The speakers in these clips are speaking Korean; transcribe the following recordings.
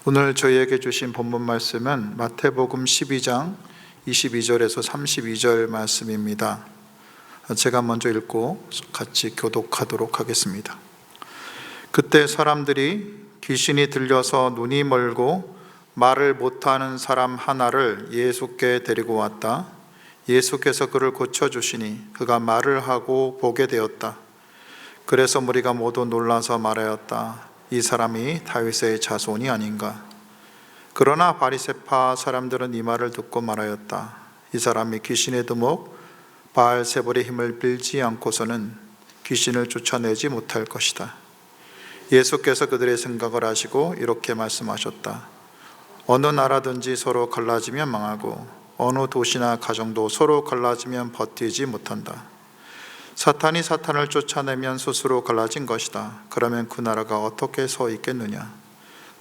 오늘 저희에게 주신 본문 말씀은 마태복음 12장 22절에서 32절 말씀입니다. 제가 먼저 읽고 같이 교독하도록 하겠습니다. 그때 사람들이 귀신이 들려서 눈이 멀고 말을 못하는 사람 하나를 예수께 데리고 왔다. 예수께서 그를 고쳐주시니 그가 말을 하고 보게 되었다. 그래서 무리가 모두 놀라서 말하였다. 이 사람이 다윗의 자손이 아닌가. 그러나 바리새파 사람들은 이 말을 듣고 말하였다. 이 사람이 귀신의 두목 바알세불의 힘을 빌지 않고서는 귀신을 쫓아내지 못할 것이다. 예수께서 그들의 생각을 아시고 이렇게 말씀하셨다. 어느 나라든지 서로 갈라지면 망하고 어느 도시나 가정도 서로 갈라지면 버티지 못한다. 사탄이 사탄을 쫓아내면 스스로 갈라진 것이다. 그러면 그 나라가 어떻게 서 있겠느냐.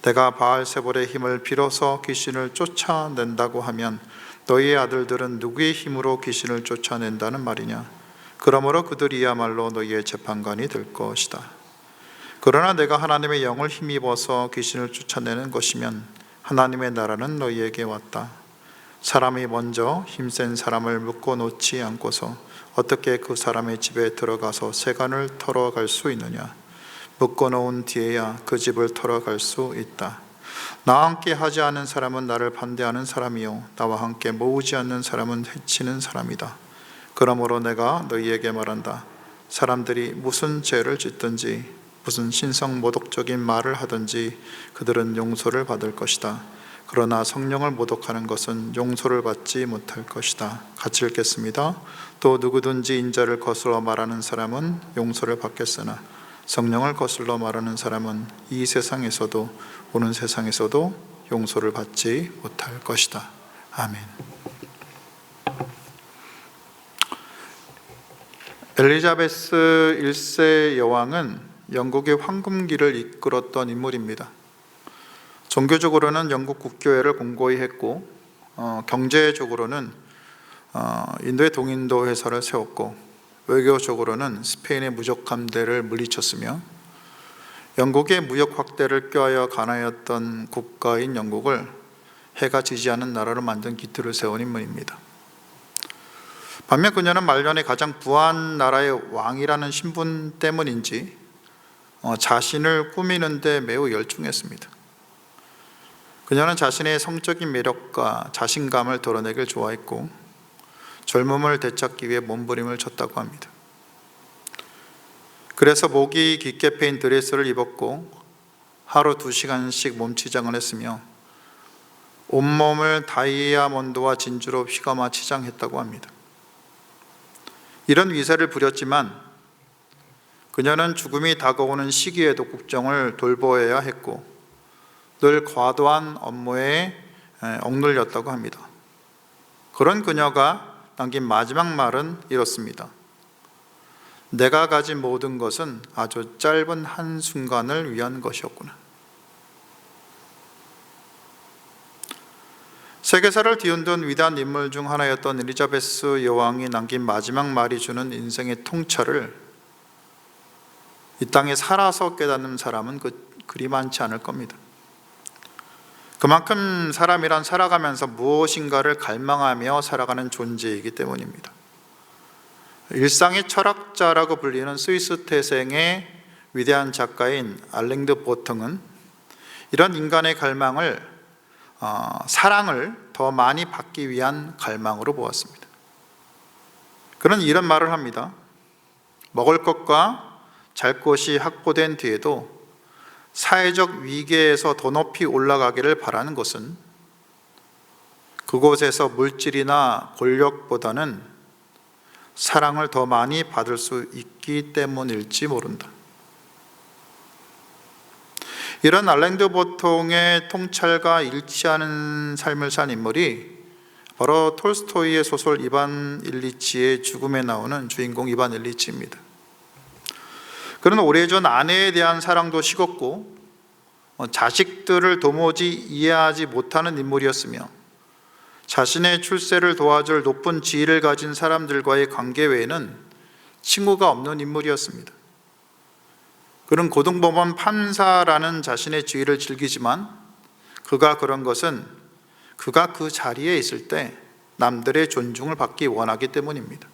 내가 바알세불의 힘을 빌어서 귀신을 쫓아낸다고 하면 너희의 아들들은 누구의 힘으로 귀신을 쫓아낸다는 말이냐. 그러므로 그들이야말로 너희의 재판관이 될 것이다. 그러나 내가 하나님의 영을 힘입어서 귀신을 쫓아내는 것이면 하나님의 나라는 너희에게 왔다. 사람이 먼저 힘센 사람을 묶어 놓지 않고서 어떻게 그 사람의 집에 들어가서 세간을 털어갈 수 있느냐. 묶어 놓은 뒤에야 그 집을 털어갈 수 있다. 나와 함께 하지 않은 사람은 나를 반대하는 사람이요 나와 함께 모으지 않는 사람은 해치는 사람이다. 그러므로 내가 너희에게 말한다. 사람들이 무슨 죄를 짓든지 무슨 신성모독적인 말을 하든지 그들은 용서를 받을 것이다. 그러나 성령을 모독하는 것은 용서를 받지 못할 것이다. 같이 읽겠습니다. 또 누구든지 인자를 거슬러 말하는 사람은 용서를 받겠으나 성령을 거슬러 말하는 사람은 이 세상에서도 오는 세상에서도 용서를 받지 못할 것이다. 아멘. 엘리자베스 1세 여왕은 영국의 황금기를 이끌었던 인물입니다. 종교적으로는 영국 국교회를 공고히 했고 경제적으로는 인도의 동인도 회사를 세웠고 외교적으로는 스페인의 무적 함대를 물리쳤으며 영국의 무역 확대를 꾀하여 가나했던 국가인 영국을 해가 지지 않는 나라로 만든 기틀을 세운 인물입니다. 반면 그녀는 말년에 가장 부한 나라의 왕이라는 신분 때문인지 자신을 꾸미는 데 매우 열중했습니다. 그녀는 자신의 성적인 매력과 자신감을 드러내길 좋아했고 젊음을 되찾기 위해 몸부림을 쳤다고 합니다. 그래서 목이 깊게 패인 드레스를 입었고 하루 2시간씩 몸치장을 했으며 온몸을 다이아몬드와 진주로 휘감아 치장했다고 합니다. 이런 위세를 부렸지만 그녀는 죽음이 다가오는 시기에도 국정을 돌보아야 했고 늘 과도한 업무에 억눌렸다고 합니다. 그런 그녀가 남긴 마지막 말은 이렇습니다. 내가 가진 모든 것은 아주 짧은 한순간을 위한 것이었구나. 세계사를 뒤흔든 위대한 인물 중 하나였던 엘리자베스 여왕이 남긴 마지막 말이 주는 인생의 통찰을 이 땅에 살아서 깨닫는 사람은 그리 많지 않을 겁니다. 그만큼 사람이란 살아가면서 무엇인가를 갈망하며 살아가는 존재이기 때문입니다. 일상의 철학자라고 불리는 스위스 태생의 위대한 작가인 알랭드 보통은 이런 인간의 갈망을 사랑을 더 많이 받기 위한 갈망으로 보았습니다. 그는 이런 말을 합니다. 먹을 것과 잘 것이 확보된 뒤에도 사회적 위계에서 더 높이 올라가기를 바라는 것은 그곳에서 물질이나 권력보다는 사랑을 더 많이 받을 수 있기 때문일지 모른다. 이런 알랭드 보통의 통찰과 일치하는 삶을 산 인물이 바로 톨스토이의 소설 이반 일리치의 죽음에 나오는 주인공 이반 일리치입니다. 그는 오래전 아내에 대한 사랑도 식었고 자식들을 도무지 이해하지 못하는 인물이었으며 자신의 출세를 도와줄 높은 지위를 가진 사람들과의 관계 외에는 친구가 없는 인물이었습니다. 그는 고등법원 판사라는 자신의 지위를 즐기지만 그가 그런 것은 그가 그 자리에 있을 때 남들의 존중을 받기 원하기 때문입니다.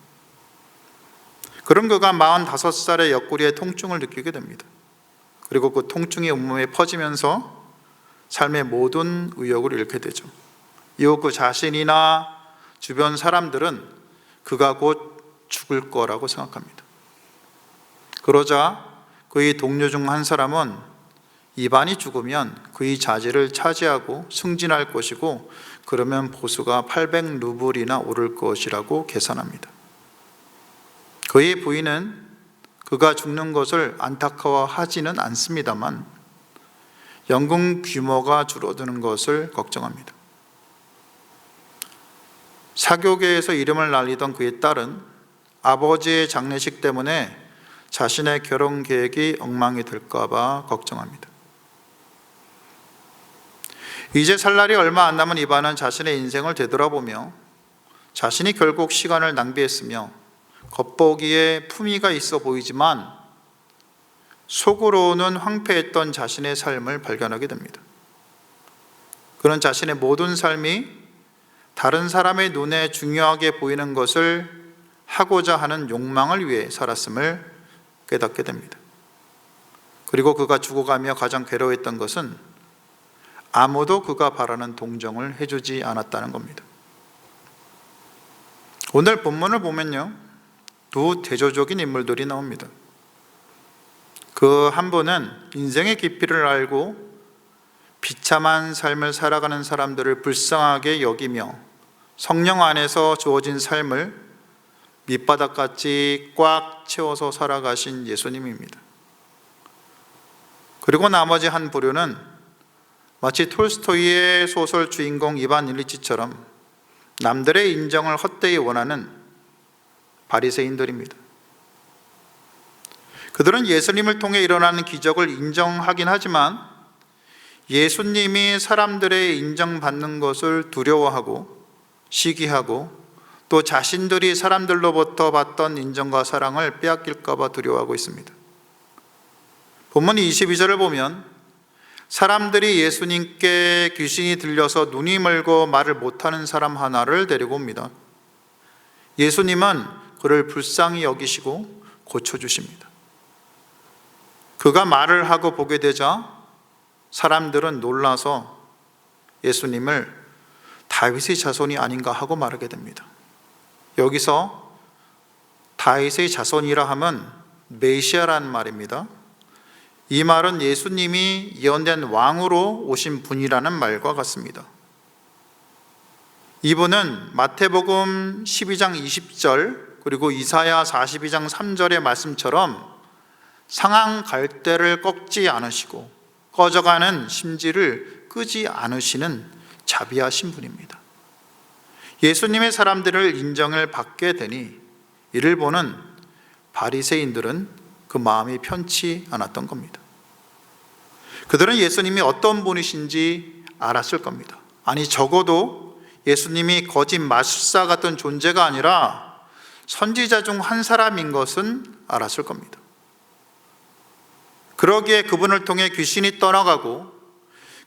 그런 그가 45살의 옆구리에 통증을 느끼게 됩니다. 그리고 그 통증이 온몸에 퍼지면서 삶의 모든 의욕을 잃게 되죠. 이후 그 자신이나 주변 사람들은 그가 곧 죽을 거라고 생각합니다. 그러자 그의 동료 중 한 사람은 이반이 죽으면 그의 자질을 차지하고 승진할 것이고 그러면 보수가 800루블이나 오를 것이라고 계산합니다. 그의 부인은 그가 죽는 것을 안타까워하지는 않습니다만 연금 규모가 줄어드는 것을 걱정합니다. 사교계에서 이름을 날리던 그의 딸은 아버지의 장례식 때문에 자신의 결혼 계획이 엉망이 될까 봐 걱정합니다. 이제 살 날이 얼마 안 남은 이반은 자신의 인생을 되돌아보며 자신이 결국 시간을 낭비했으며 겉보기에 품위가 있어 보이지만 속으로는 황폐했던 자신의 삶을 발견하게 됩니다. 그는 자신의 모든 삶이 다른 사람의 눈에 중요하게 보이는 것을 하고자 하는 욕망을 위해 살았음을 깨닫게 됩니다. 그리고 그가 죽어가며 가장 괴로워했던 것은 아무도 그가 바라는 동정을 해주지 않았다는 겁니다. 오늘 본문을 보면요, 두 대조적인 인물들이 나옵니다. 그 한 분은 인생의 깊이를 알고 비참한 삶을 살아가는 사람들을 불쌍하게 여기며 성령 안에서 주어진 삶을 밑바닥같이 꽉 채워서 살아가신 예수님입니다. 그리고 나머지 한 부류는 마치 톨스토이의 소설 주인공 이반 일리치처럼 남들의 인정을 헛되이 원하는 바리새인들입니다. 그들은 예수님을 통해 일어나는 기적을 인정하긴 하지만 예수님이 사람들의 인정받는 것을 두려워하고 시기하고 또 자신들이 사람들로부터 받던 인정과 사랑을 빼앗길까 봐 두려워하고 있습니다. 본문 22절을 보면 사람들이 예수님께 귀신이 들려서 눈이 멀고 말을 못하는 사람 하나를 데리고 옵니다. 예수님은 그를 불쌍히 여기시고 고쳐주십니다. 그가 말을 하고 보게 되자 사람들은 놀라서 예수님을 다윗의 자손이 아닌가 하고 말하게 됩니다. 여기서 다윗의 자손이라 함은 메시아라는 말입니다. 이 말은 예수님이 예언된 왕으로 오신 분이라는 말과 같습니다. 이분은 마태복음 12장 20절 그리고 이사야 42장 3절의 말씀처럼 상한 갈대를 꺾지 않으시고 꺼져가는 심지를 끄지 않으시는 자비하신 분입니다. 예수님의 사람들을 인정을 받게 되니 이를 보는 바리새인들은 그 마음이 편치 않았던 겁니다. 그들은 예수님이 어떤 분이신지 알았을 겁니다. 아니 적어도 예수님이 거짓 마술사 같은 존재가 아니라 선지자 중 한 사람인 것은 알았을 겁니다. 그러기에 그분을 통해 귀신이 떠나가고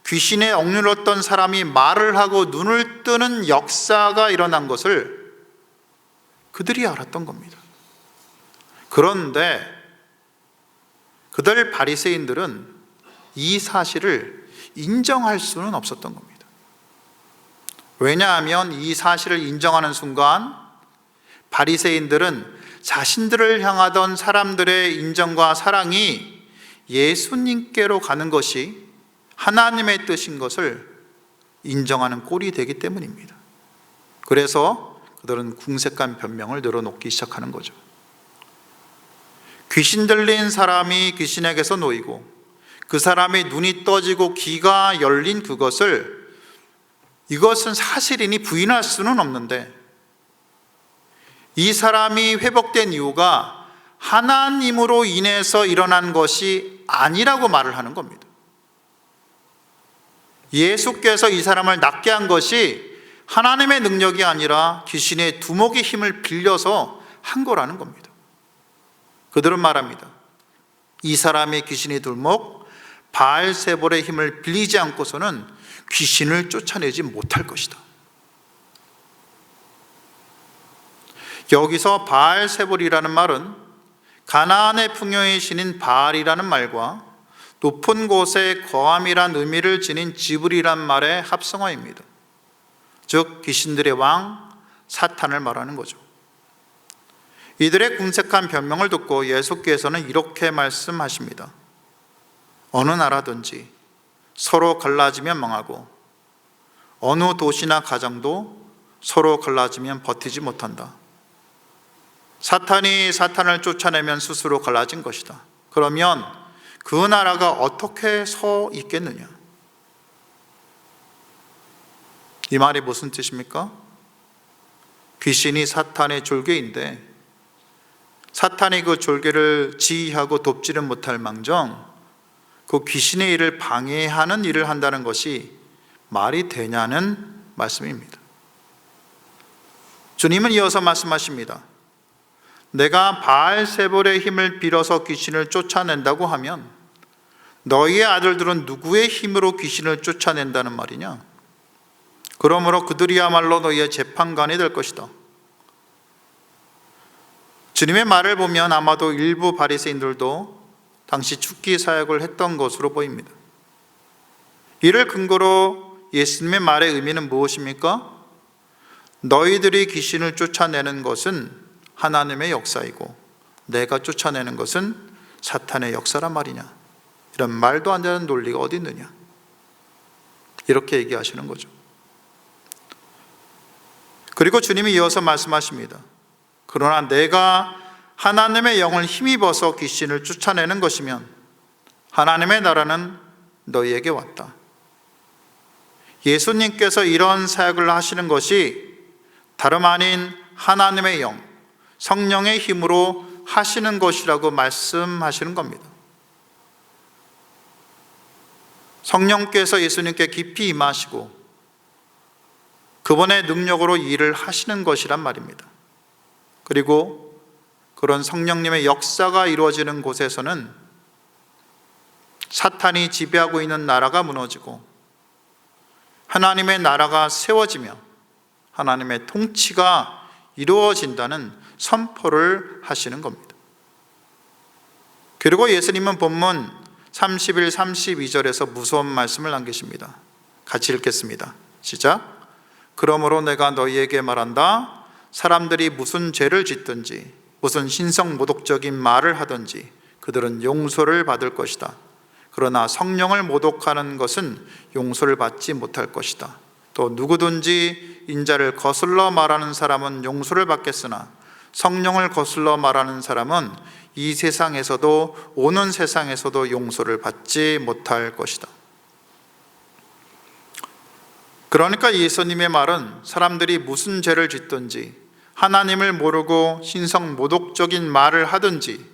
귀신에 억눌렀던 사람이 말을 하고 눈을 뜨는 역사가 일어난 것을 그들이 알았던 겁니다. 그런데 그들 바리새인들은 이 사실을 인정할 수는 없었던 겁니다. 왜냐하면 이 사실을 인정하는 순간 바리새인들은 자신들을 향하던 사람들의 인정과 사랑이 예수님께로 가는 것이 하나님의 뜻인 것을 인정하는 꼴이 되기 때문입니다. 그래서 그들은 궁색한 변명을 늘어놓기 시작하는 거죠. 귀신 들린 사람이 귀신에게서 놓이고 그 사람의 눈이 떠지고 귀가 열린 이것은 사실이니 부인할 수는 없는데 이 사람이 회복된 이유가 하나님으로 인해서 일어난 것이 아니라고 말을 하는 겁니다. 예수께서 이 사람을 낫게 한 것이 하나님의 능력이 아니라 귀신의 두목의 힘을 빌려서 한 거라는 겁니다. 그들은 말합니다. 이 사람의 귀신의 두목 바알세볼의 힘을 빌리지 않고서는 귀신을 쫓아내지 못할 것이다. 여기서 바알세불이라는 말은 가나안의 풍요의 신인 바알이라는 말과 높은 곳에 거함이란 의미를 지닌 지불이란 말의 합성어입니다. 즉 귀신들의 왕 사탄을 말하는 거죠. 이들의 궁색한 변명을 듣고 예수께서는 이렇게 말씀하십니다. 어느 나라든지 서로 갈라지면 망하고 어느 도시나 가정도 서로 갈라지면 버티지 못한다. 사탄이 사탄을 쫓아내면 스스로 갈라진 것이다. 그러면 그 나라가 어떻게 서 있겠느냐? 이 말이 무슨 뜻입니까? 귀신이 사탄의 졸개인데 사탄이 그 졸개를 지휘하고 돕지는 못할 망정 그 귀신의 일을 방해하는 일을 한다는 것이 말이 되냐는 말씀입니다. 주님은 이어서 말씀하십니다. 내가 바알세불의 힘을 빌어서 귀신을 쫓아낸다고 하면 너희의 아들들은 누구의 힘으로 귀신을 쫓아낸다는 말이냐? 그러므로 그들이야말로 너희의 재판관이 될 것이다. 주님의 말을 보면 아마도 일부 바리새인들도 당시 죽기 사역을 했던 것으로 보입니다. 이를 근거로 예수님의 말의 의미는 무엇입니까? 너희들이 귀신을 쫓아내는 것은 하나님의 역사이고 내가 쫓아내는 것은 사탄의 역사란 말이냐? 이런 말도 안 되는 논리가 어디 있느냐? 이렇게 얘기하시는 거죠. 그리고 주님이 이어서 말씀하십니다. 그러나 내가 하나님의 영을 힘입어서 귀신을 쫓아내는 것이면 하나님의 나라는 너희에게 왔다. 예수님께서 이런 사역을 하시는 것이 다름 아닌 하나님의 영, 성령의 힘으로 하시는 것이라고 말씀하시는 겁니다. 성령께서 예수님께 깊이 임하시고 그분의 능력으로 일을 하시는 것이란 말입니다. 그리고 그런 성령님의 역사가 이루어지는 곳에서는 사탄이 지배하고 있는 나라가 무너지고 하나님의 나라가 세워지며 하나님의 통치가 이루어진다는 선포를 하시는 겁니다. 그리고 예수님은 본문 31, 32절에서 무서운 말씀을 남기십니다. 같이 읽겠습니다. 시작. 그러므로 내가 너희에게 말한다. 사람들이 무슨 죄를 짓든지 무슨 신성모독적인 말을 하든지 그들은 용서를 받을 것이다. 그러나 성령을 모독하는 것은 용서를 받지 못할 것이다. 또 누구든지 인자를 거슬러 말하는 사람은 용서를 받겠으나 성령을 거슬러 말하는 사람은 이 세상에서도 오는 세상에서도 용서를 받지 못할 것이다. 그러니까 예수님의 말은 사람들이 무슨 죄를 짓든지 하나님을 모르고 신성모독적인 말을 하든지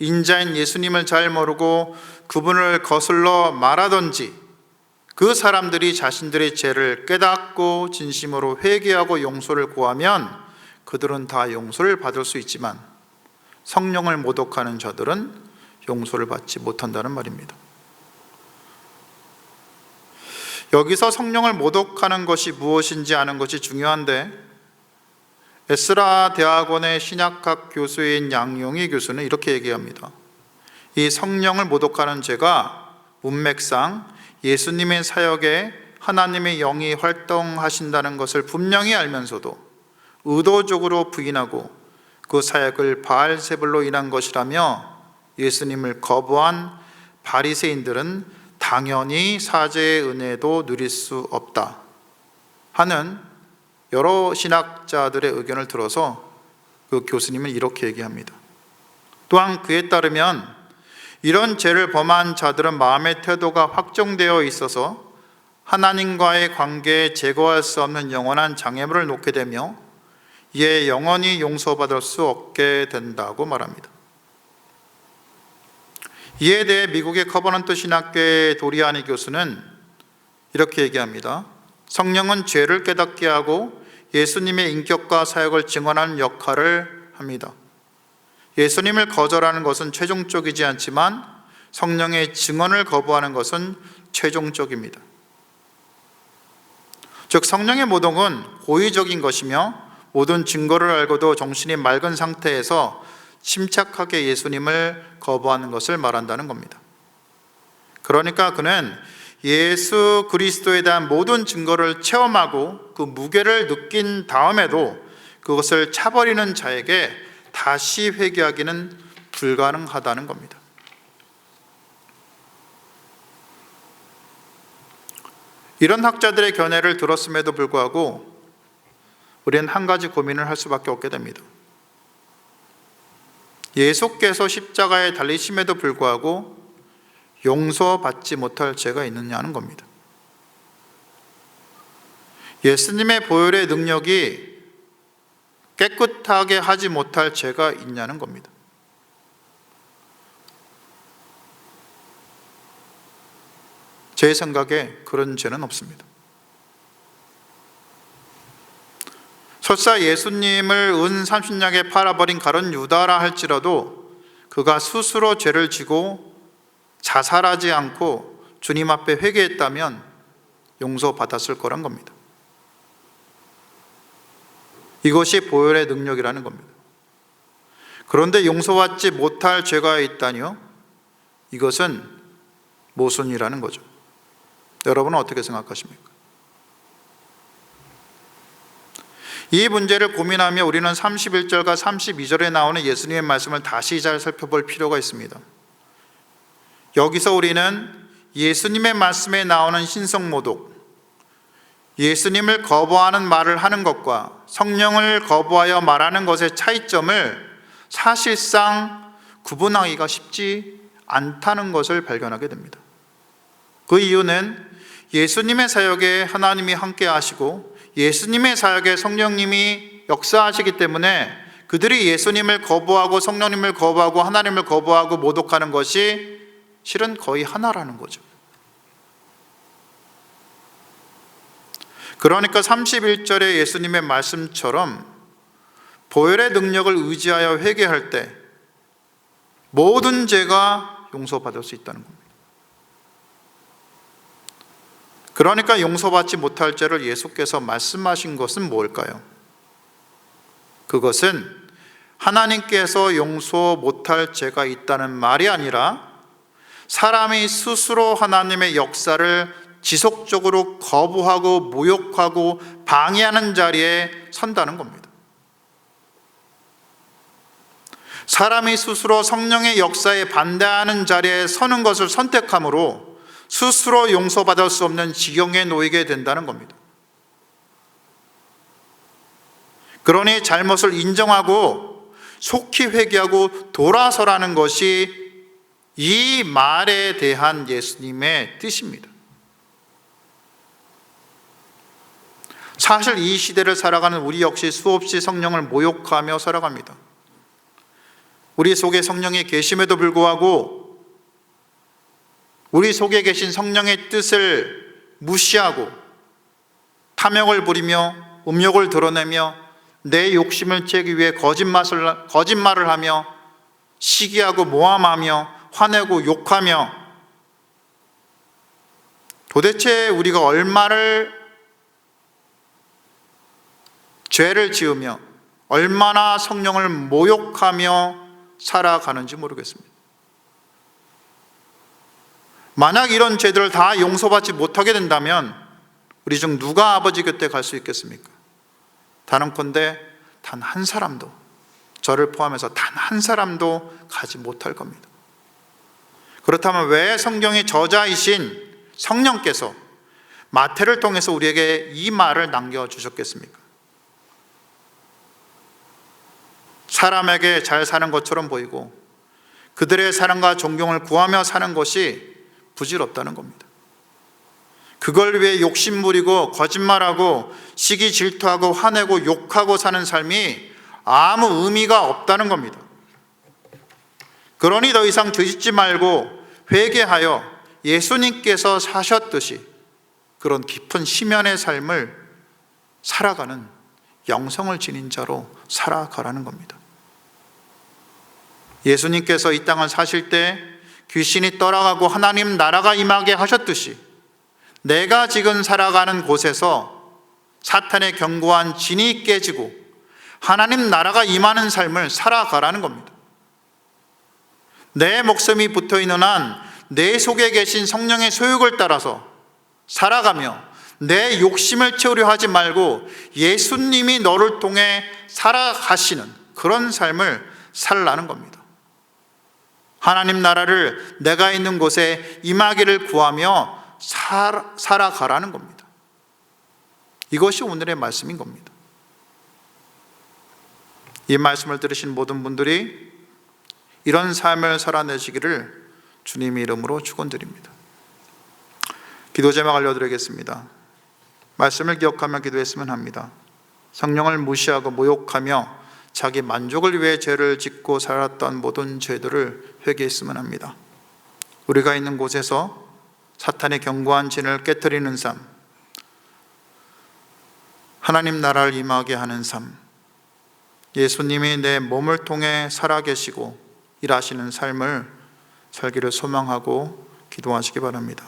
인자인 예수님을 잘 모르고 그분을 거슬러 말하든지 그 사람들이 자신들의 죄를 깨닫고 진심으로 회개하고 용서를 구하면 그들은 다 용서를 받을 수 있지만 성령을 모독하는 자들은 용서를 받지 못한다는 말입니다. 여기서 성령을 모독하는 것이 무엇인지 아는 것이 중요한데 에스라 대학원의 신약학 교수인 양용희 교수는 이렇게 얘기합니다. 이 성령을 모독하는 죄가 문맥상 예수님의 사역에 하나님의 영이 활동하신다는 것을 분명히 알면서도 의도적으로 부인하고 그 사역을 바알세불로 인한 것이라며 예수님을 거부한 바리새인들은 당연히 사죄의 은혜도 누릴 수 없다 하는 여러 신학자들의 의견을 들어서 그 교수님은 이렇게 얘기합니다. 또한 그에 따르면 이런 죄를 범한 자들은 마음의 태도가 확정되어 있어서 하나님과의 관계에 제거할 수 없는 영원한 장애물을 놓게 되며 이에 영원히 용서받을 수 없게 된다고 말합니다. 이에 대해 미국의 커버넌트 신학교의 도리아니 교수는 이렇게 얘기합니다. 성령은 죄를 깨닫게 하고 예수님의 인격과 사역을 증언하는 역할을 합니다. 예수님을 거절하는 것은 최종적이지 않지만 성령의 증언을 거부하는 것은 최종적입니다. 즉 성령의 모독은 고의적인 것이며 모든 증거를 알고도 정신이 맑은 상태에서 침착하게 예수님을 거부하는 것을 말한다는 겁니다. 그러니까 그는 예수 그리스도에 대한 모든 증거를 체험하고 그 무게를 느낀 다음에도 그것을 차버리는 자에게 다시 회개하기는 불가능하다는 겁니다. 이런 학자들의 견해를 들었음에도 불구하고 우리는 한 가지 고민을 할 수밖에 없게 됩니다. 예수께서 십자가에 달리심에도 불구하고 용서받지 못할 죄가 있느냐는 겁니다. 예수님의 보혈의 능력이 깨끗하게 하지 못할 죄가 있냐는 겁니다. 제 생각에 그런 죄는 없습니다. 설사 예수님을 은 30냥에 팔아버린 가룟 유다라 할지라도 그가 스스로 죄를 지고 자살하지 않고 주님 앞에 회개했다면 용서받았을 거란 겁니다. 이것이 보혈의 능력이라는 겁니다. 그런데 용서받지 못할 죄가 있다니요? 이것은 모순이라는 거죠. 여러분은 어떻게 생각하십니까? 이 문제를 고민하며 우리는 31절과 32절에 나오는 예수님의 말씀을 다시 잘 살펴볼 필요가 있습니다. 여기서 우리는 예수님의 말씀에 나오는 신성모독, 예수님을 거부하는 말을 하는 것과 성령을 거부하여 말하는 것의 차이점을 사실상 구분하기가 쉽지 않다는 것을 발견하게 됩니다. 그 이유는 예수님의 사역에 하나님이 함께 하시고 예수님의 사역에 성령님이 역사하시기 때문에 그들이 예수님을 거부하고 성령님을 거부하고 하나님을 거부하고 모독하는 것이 실은 거의 하나라는 거죠. 그러니까 31절의 예수님의 말씀처럼 보혈의 능력을 의지하여 회개할 때 모든 죄가 용서받을 수 있다는 겁니다. 그러니까 용서받지 못할 죄를 예수께서 말씀하신 것은 뭘까요? 그것은 하나님께서 용서 못할 죄가 있다는 말이 아니라 사람이 스스로 하나님의 역사를 지속적으로 거부하고 모욕하고 방해하는 자리에 선다는 겁니다. 사람이 스스로 성령의 역사에 반대하는 자리에 서는 것을 선택함으로 스스로 용서받을 수 없는 지경에 놓이게 된다는 겁니다. 그러니 잘못을 인정하고 속히 회개하고 돌아서라는 것이 이 말에 대한 예수님의 뜻입니다. 사실 이 시대를 살아가는 우리 역시 수없이 성령을 모욕하며 살아갑니다. 우리 속에 성령이 계심에도 불구하고 우리 속에 계신 성령의 뜻을 무시하고 탐욕을 부리며 음욕을 드러내며 내 욕심을 채기 위해 거짓말을 하며 시기하고 모함하며 화내고 욕하며 도대체 우리가 얼마를 죄를 지으며 얼마나 성령을 모욕하며 살아가는지 모르겠습니다. 만약 이런 죄들을 다 용서받지 못하게 된다면 우리 중 누가 아버지 곁에 갈 수 있겠습니까? 단언컨대 단 한 사람도, 저를 포함해서 단 한 사람도 가지 못할 겁니다. 그렇다면 왜 성경의 저자이신 성령께서 마태를 통해서 우리에게 이 말을 남겨주셨겠습니까? 사람에게 잘 사는 것처럼 보이고 그들의 사랑과 존경을 구하며 사는 것이 부질없다는 겁니다. 그걸 위해 욕심부리고 거짓말하고 시기 질투하고 화내고 욕하고 사는 삶이 아무 의미가 없다는 겁니다. 그러니 더 이상 죄짓지 말고 회개하여 예수님께서 사셨듯이 그런 깊은 심연의 삶을 살아가는 영성을 지닌 자로 살아가라는 겁니다. 예수님께서 이 땅을 사실 때 귀신이 떠나가고 하나님 나라가 임하게 하셨듯이 내가 지금 살아가는 곳에서 사탄의 견고한 진이 깨지고 하나님 나라가 임하는 삶을 살아가라는 겁니다. 내 목숨이 붙어있는 한 내 속에 계신 성령의 소욕을 따라서 살아가며 내 욕심을 채우려 하지 말고 예수님이 너를 통해 살아가시는 그런 삶을 살라는 겁니다. 하나님 나라를 내가 있는 곳에 임하기를 구하며 살아가라는 겁니다. 이것이 오늘의 말씀인 겁니다. 이 말씀을 들으신 모든 분들이 이런 삶을 살아내시기를 주님의 이름으로 축원드립니다. 기도 제목 알려드리겠습니다. 말씀을 기억하며 기도했으면 합니다. 성령을 무시하고 모욕하며 자기 만족을 위해 죄를 짓고 살았던 모든 죄들을 회개했으면 합니다. 우리가 있는 곳에서 사탄의 견고한 진을 깨트리는 삶, 하나님 나라를 임하게 하는 삶, 예수님이 내 몸을 통해 살아계시고 일하시는 삶을 살기를 소망하고 기도하시기 바랍니다.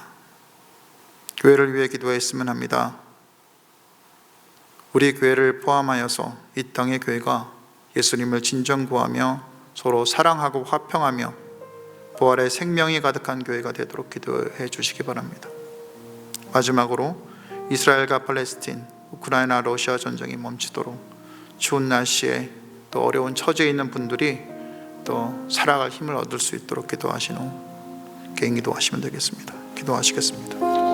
교회를 위해 기도했으면 합니다. 우리 교회를 포함하여서 이 땅의 교회가 예수님을 진정 구하며 서로 사랑하고 화평하며 부활의 생명이 가득한 교회가 되도록 기도해 주시기 바랍니다. 마지막으로 이스라엘과 팔레스틴, 우크라이나, 러시아 전쟁이 멈추도록 추운 날씨에 또 어려운 처지에 있는 분들이 또 살아갈 힘을 얻을 수 있도록 기도하신 후 개인 기도하시면 되겠습니다. 기도하시겠습니다.